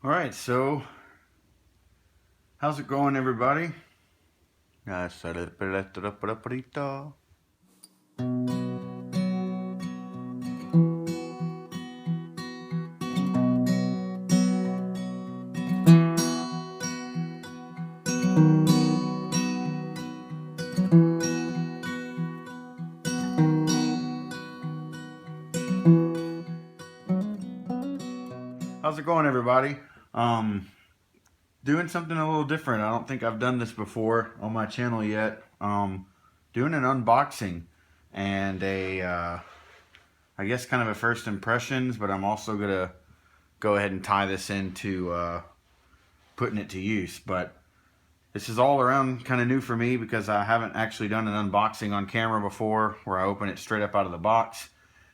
All right, so how's it going, everybody? How's it going, everybody? Doing something a little different. I don't think I've done this before on my channel yet. Doing an unboxing and I guess kind of a first impressions, but I'm also gonna go ahead and tie this into putting it to use. But this is all around kind of new for me because I haven't actually done an unboxing on camera before where I open it straight up out of the box.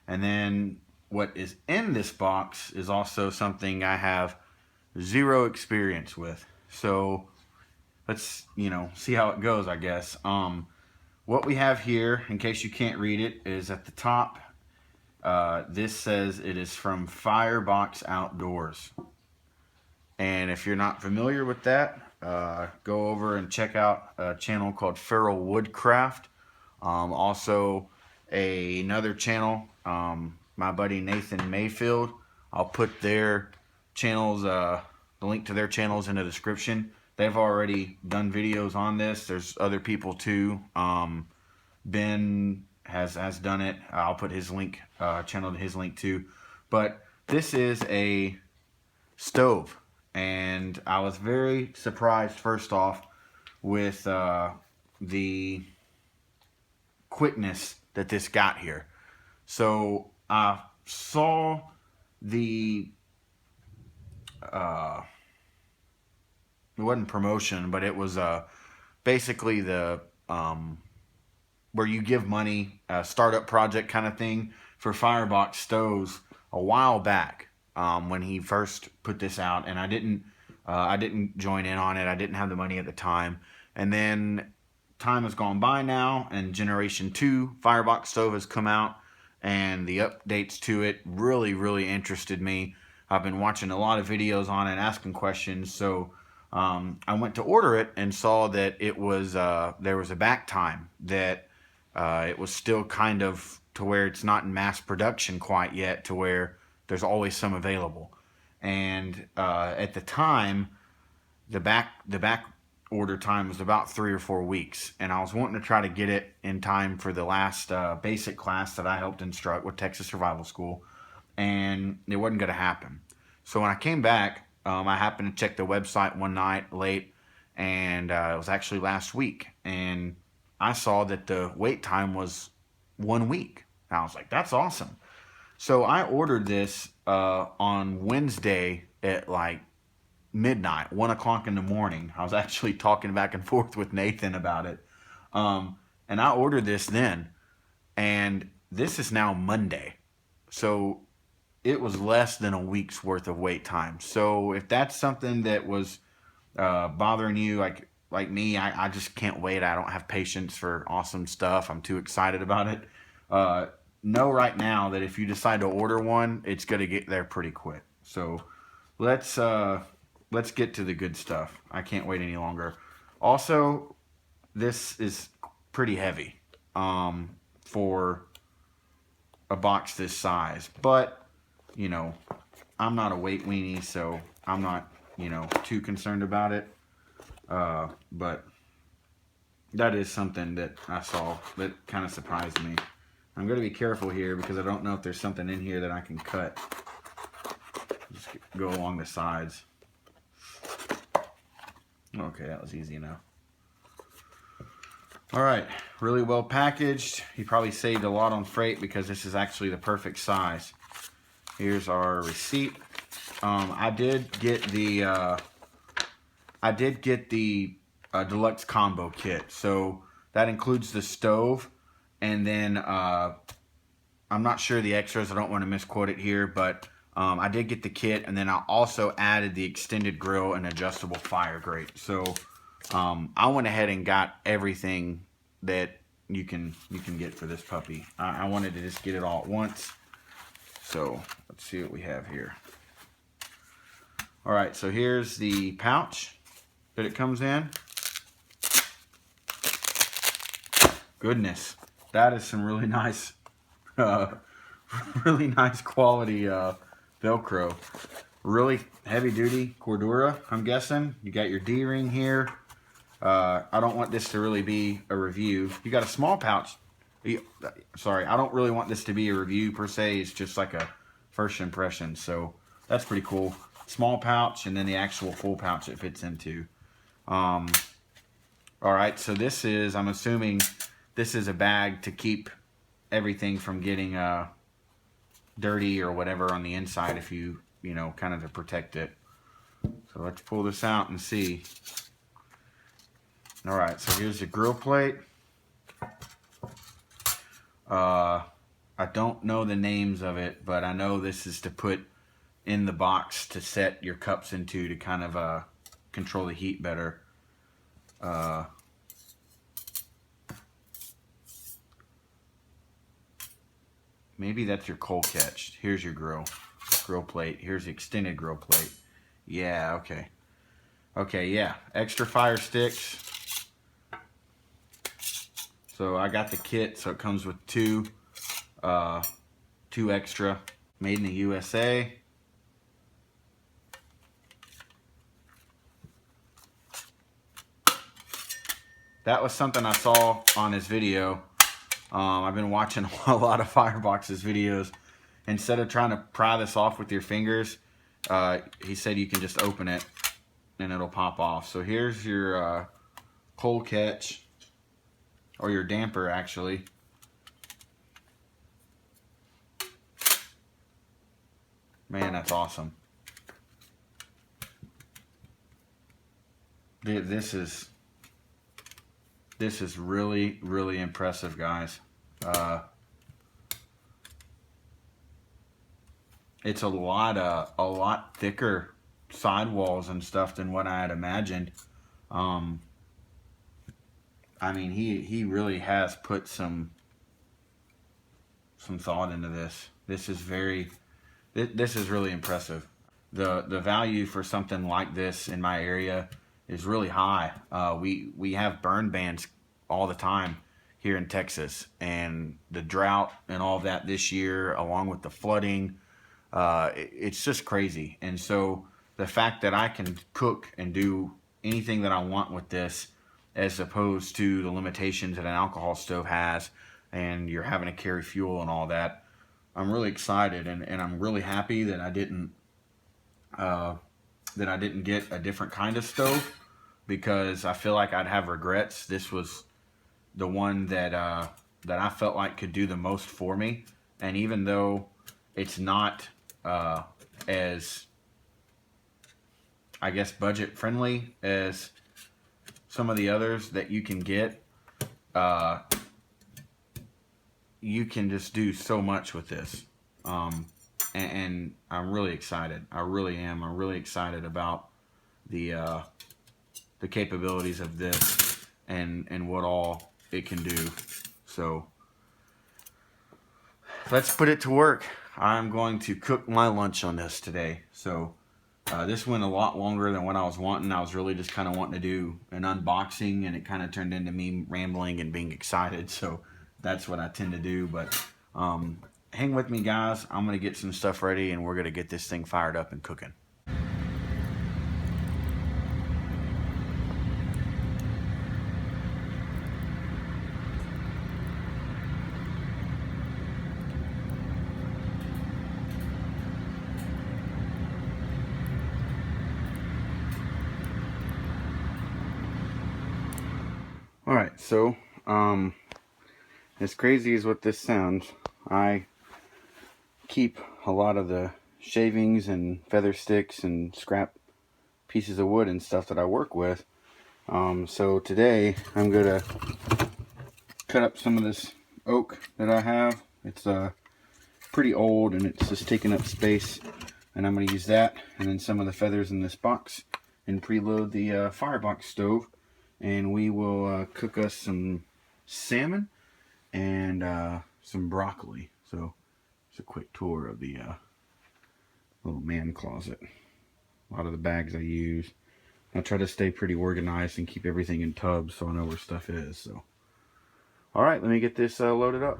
And then what is in this box is also something I have zero experience with. So let's, see how it goes, I guess. What we have here, in case you can't read it, is at the top. This says it is from Firebox Outdoors. And if you're not familiar with that, go over and check out a channel called Woodcraft. Also another channel, my buddy Nathan Mayfield. I'll put their channels, the link to their channels in the description. They've already done videos on this. There's other people too. Ben has done it. I'll put his link, channel to his link too. But this is a stove. And I was very surprised, first off, with the quickness that this got here. So I saw the, it wasn't promotion, but it was basically the, where you give money, a startup project kind of thing for Firebox stoves a while back. When he first put this out, and I didn't join in on it. I didn't have the money at the time. And then time has gone by now, and Generation 2 Firebox stove has come out, and the updates to it really interested me. I've been watching a lot of videos on it, asking questions. So I went to order it and saw that it was there was a back time, that it was still kind of to where it's not in mass production quite yet, to where there's always some available. And at the time, the back order time was about 3 or 4 weeks, and I was wanting to try to get it in time for the last basic class that I helped instruct with Texas Survival School, and it wasn't going to happen. So when I came back, I happened to check the website one night late, and it was actually last week, and I saw that the wait time was 1 week. And I was like, that's awesome. So I ordered this on Wednesday at like midnight, 1 o'clock in the morning. I was actually talking back and forth with Nathan about it. And I ordered this then. And this is now Monday. So it was less than a week's worth of wait time. So if that's something that was bothering you, like me, I just can't wait. I don't have patience for awesome stuff. I'm too excited about it. Know right now that if you decide to order one, it's going to get there pretty quick. So let's get to the good stuff. I can't wait any longer. Also, this is pretty heavy for a box this size, but I'm not a weight weenie, so I'm not too concerned about it. But that is something that I saw that kind of surprised me. I'm going to be careful here because I don't know if there's something in here that I can cut. Just go along the sides. Okay, that was easy enough. Alright, really well packaged. He probably saved a lot on freight because this is actually the perfect size. Here's our receipt. I did get the deluxe combo kit. So that includes the stove. And then I'm not sure the extras. I don't want to misquote it here, but I did get the kit, and then I also added the extended grill and adjustable fire grate. So I went ahead and got everything that you can get for this puppy. I wanted to just get it all at once. So let's see what we have here. All right, so here's the pouch that it comes in. Goodness, that is some really nice, really nice quality Velcro. Really heavy duty Cordura, I'm guessing. You got your D-ring here. I don't want this to really be a review. You got a small pouch. Sorry, I don't really want this to be a review per se. It's just like a first impression. So that's pretty cool. Small pouch and then the actual full pouch it fits into. All right, so this is, I'm assuming this is a bag to keep everything from getting dirty or whatever on the inside if you know, kind of to protect it. So let's pull this out and see. All right, so here's the grill plate. I don't know the names of it, but I know this is to put in the box to set your cups into to kind of control the heat better. Maybe that's your cold catch. Here's your grill plate. Here's the extended grill plate. Yeah, okay. Okay, yeah. Extra fire sticks. So I got the kit, so it comes with two extra, made in the USA. That was something I saw on his video. I've been watching a lot of Firebox's videos. Instead of trying to pry this off with your fingers, he said you can just open it and it'll pop off. So here's your cold catch, or your damper actually. Man, that's awesome. This is really, really impressive, guys. It's a lot thicker sidewalls and stuff than what I had imagined. I mean, he really has put some thought into this. This is really impressive. The value for something like this in my area is really high. We have burn bans all the time here in Texas, and the drought and all of that this year, along with the flooding, it's just crazy. And so the fact that I can cook and do anything that I want with this, as opposed to the limitations that an alcohol stove has, and you're having to carry fuel and all that, I'm really excited, and I'm really happy that I didn't get a different kind of stove, because I feel like I'd have regrets. This was the one that I felt like could do the most for me, and even though it's not as, I guess, budget friendly as some of the others that you can get, you can just do so much with this. And I'm really excited. I really am. I'm really excited about the capabilities of this and what all it can do. So let's put it to work. I'm going to cook my lunch on this today. So this went a lot longer than what I was wanting. I was really just kind of wanting to do an unboxing, and it kind of turned into me rambling and being excited. So that's what I tend to do. But hang with me, guys. I'm going to get some stuff ready, and we're going to get this thing fired up and cooking. Alright, so as crazy as what this sounds, I keep a lot of the shavings and feather sticks and scrap pieces of wood and stuff that I work with. So today I'm gonna cut up some of this oak that I have. It's pretty old and it's just taking up space, and I'm gonna use that and then some of the feathers in this box and preload the Firebox stove, and we will cook us some salmon and some broccoli. So it's a quick tour of the little man closet a lot of the bags I use. I try to stay pretty organized and keep everything in tubs so I know where stuff is. So, all right, let me get this loaded up.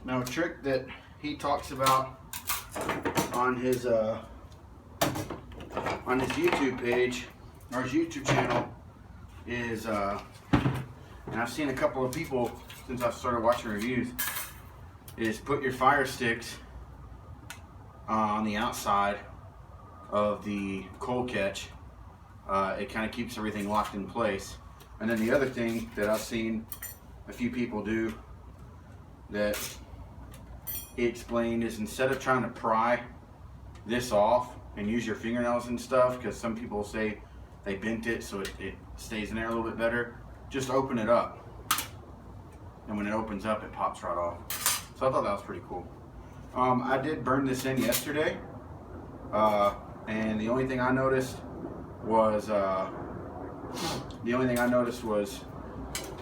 Now, a trick that he talks about on his YouTube page, or his YouTube channel, is, and I've seen a couple of people since I've started watching reviews, is put your fire sticks on the outside of the coal catch. It kind of keeps everything locked in place. And then the other thing that I've seen a few people do that he explained is, instead of trying to pry this off and use your fingernails and stuff, because some people say they bent it so it stays in there a little bit better, just open it up. And when it opens up, it pops right off. So I thought that was pretty cool. I did burn this in yesterday, and the only thing I noticed was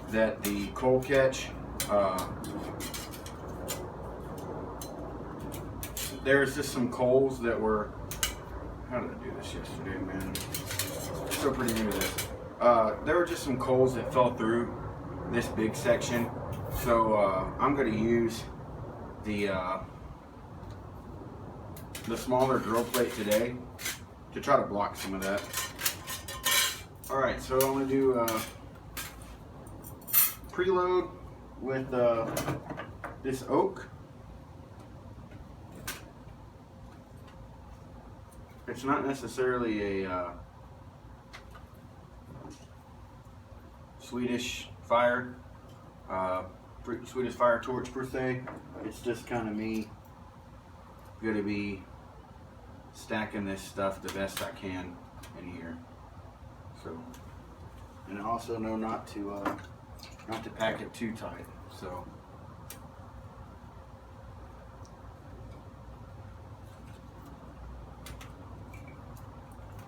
that the coal catch, there's just some coals that were, how did I do this yesterday, man? I'm still pretty new to this. There were just some coals that fell through this big section. So I'm going to use the smaller drill plate today to try to block some of that. Alright, so I'm going to do preload with this oak. It's not necessarily a Swedish fire torch per se. It's just kind of me going to be stacking this stuff the best I can in here. So, and I also know not to pack it too tight. So.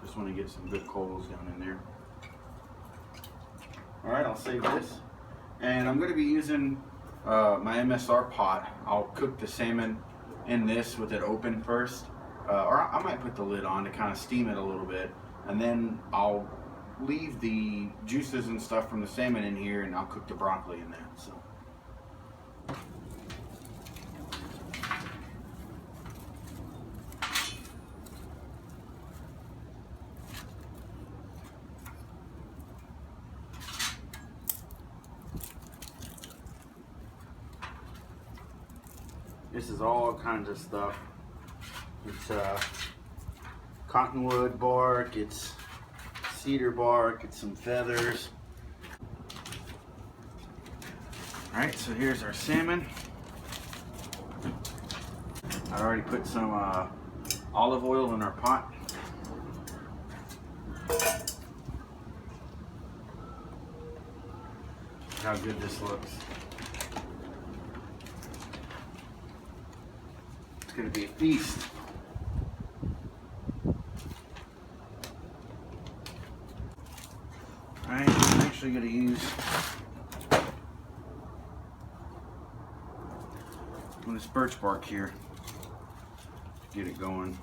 Just want to get some good coals down in there. Alright, I'll save this. And I'm going to be using my MSR pot. I'll cook the salmon in this with it open first. Or I might put the lid on to kind of steam it a little bit. And then I'll leave the juices and stuff from the salmon in here, and I'll cook the broccoli in that. So. This is all kinds of stuff. It's cottonwood bark, it's cedar bark, it's some feathers. Alright, so here's our salmon. I already put some olive oil in our pot. Look how good this looks. It's going to be a feast. Alright, I'm actually going to use this birch bark here to get it going.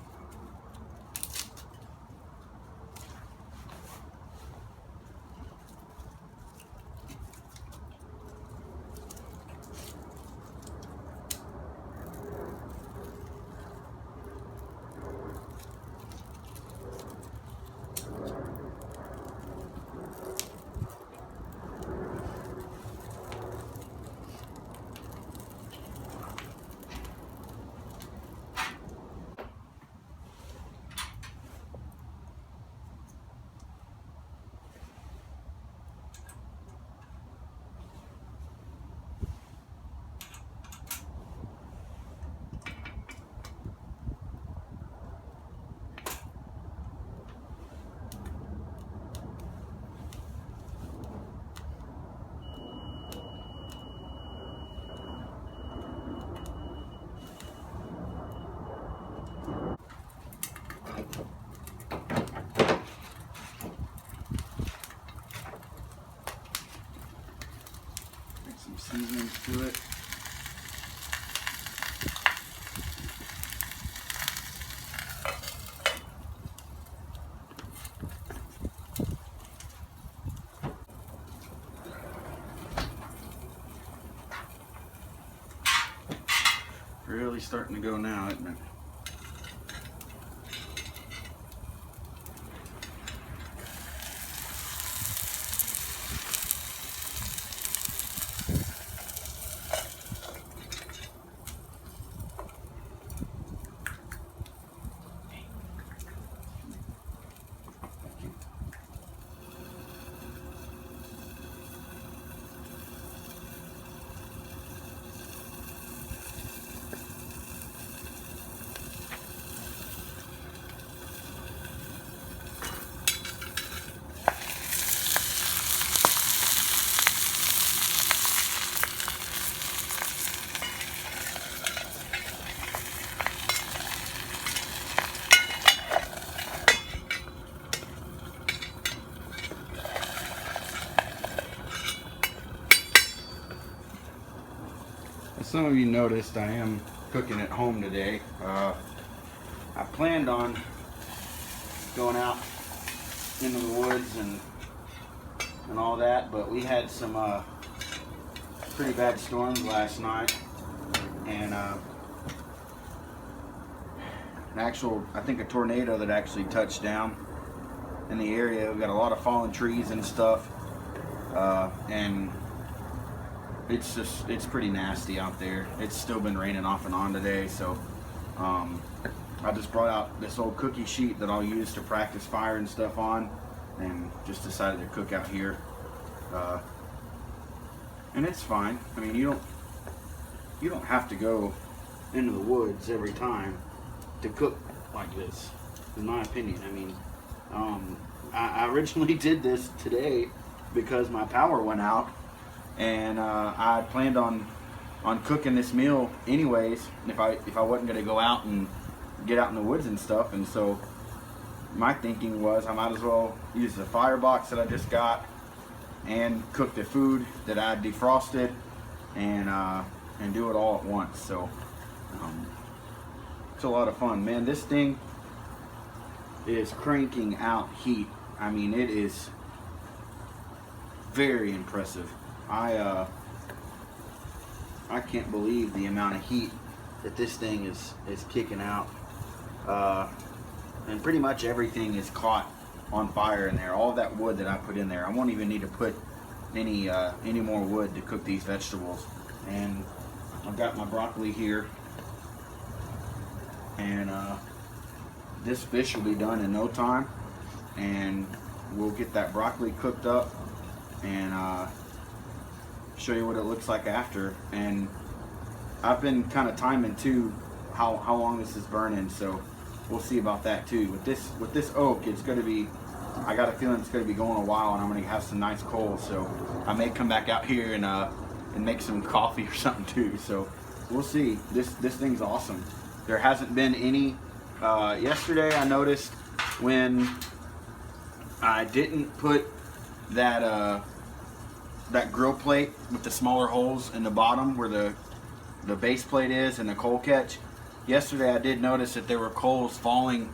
really starting to go now, isn't it? As some of you noticed, I am cooking at home today. I planned on going out into the woods and all that, but we had some pretty bad storms last night, and I think a tornado that actually touched down in the area. We got a lot of fallen trees and stuff, and it's pretty nasty out there. It's still been raining off and on today, so I just brought out this old cookie sheet that I'll use to practice fire and stuff on, and just decided to cook out here. And it's fine. I mean, you don't have to go into the woods every time to cook like this, in my opinion. I mean, I originally did this today because my power went out, and I planned on cooking this meal anyways if I wasn't going to go out and get out in the woods and stuff. And so my thinking was I might as well use the Firebox that I just got and cook the food that I defrosted, and do it all at once. So it's a lot of fun, man. This thing is cranking out heat. I mean, it is very impressive. I can't believe the amount of heat that this thing is kicking out, and pretty much everything is caught on fire in there. All that wood that I put in there, I won't even need to put any more wood to cook these vegetables. And I've got my broccoli here, and this fish will be done in no time, and we'll get that broccoli cooked up and show you what it looks like after. And I've been kind of timing too how long this is burning, so we'll see about that too. With this oak, it's going to be, I got a feeling it's going to be going a while, and I'm going to have some nice coals, so I may come back out here and make some coffee or something too. So we'll see. This thing's awesome. There hasn't been any. Yesterday I noticed when I didn't put that grill plate with the smaller holes in the bottom where the base plate is and the coal catch. Yesterday I did notice that there were coals falling,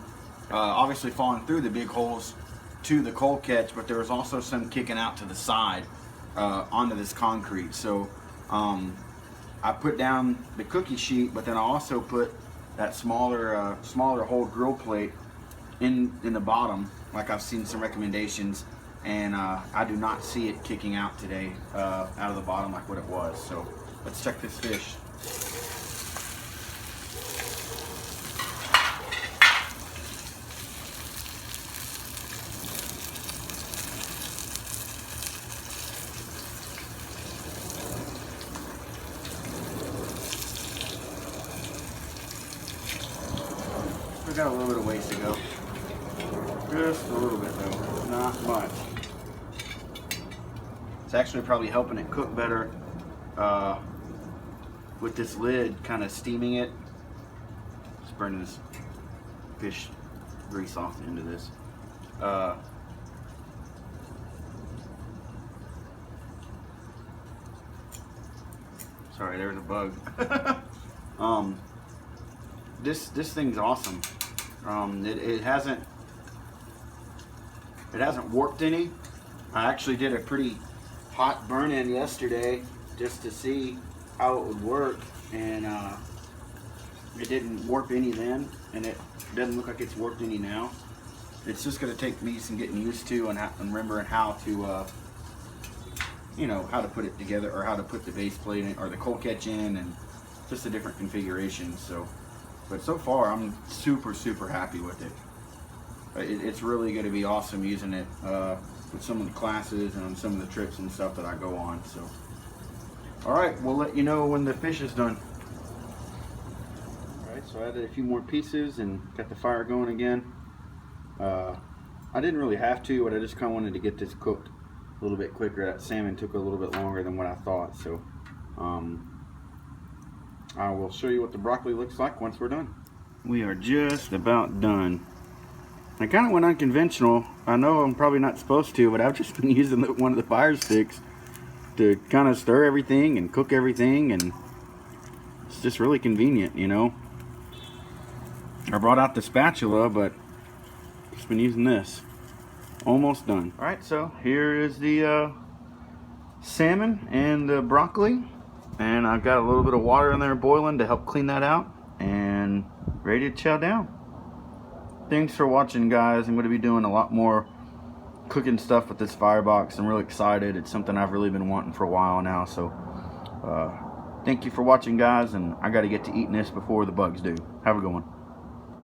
obviously falling through the big holes to the coal catch, but there was also some kicking out to the side onto this concrete. So I put down the cookie sheet, but then I also put that smaller hole grill plate in the bottom, like I've seen some recommendations, and I do not see it kicking out today out of the bottom like what it was. So let's check this fish. We got a little bit of ways to go. Just a little bit though, not much. It's actually probably helping it cook better with this lid kind of steaming it. Just burning this fish grease off the end of this. Sorry, there's a bug. This thing's awesome. It hasn't warped any. I actually did a pretty hot burn-in yesterday just to see how it would work, and It didn't warp any then, and it doesn't look like it's warped any now. It's just going to take me some getting used to and remembering how to, you know, how to put it together, or how to put the base plate in, or the cold catch in, and just the different configurations. So, but so far I'm super happy with it. It's really going to be awesome using it with some of the classes and on some of the trips and stuff that I go on. So, all right, we'll let you know when the fish is done. All right, so I added a few more pieces and got the fire going again. I didn't really have to, but I just kind of wanted to get this cooked a little bit quicker. That salmon took a little bit longer than what I thought. So I will show you what the broccoli looks like once we're done. We are just about done. I kind of went unconventional. I know I'm probably not supposed to, but I've just been using one of the fire sticks to kind of stir everything and cook everything, and it's just really convenient, you know. I brought out the spatula, but just been using this. Almost done. All right, so here is the salmon and the broccoli, and I've got a little bit of water in there boiling to help clean that out, and ready to chow down. Thanks for watching, guys. I'm going to be doing a lot more cooking stuff with this Firebox. I'm really excited. It's something I've really been wanting for a while now. So thank you for watching, guys, and I got to get to eating this before the bugs do. Have a good one.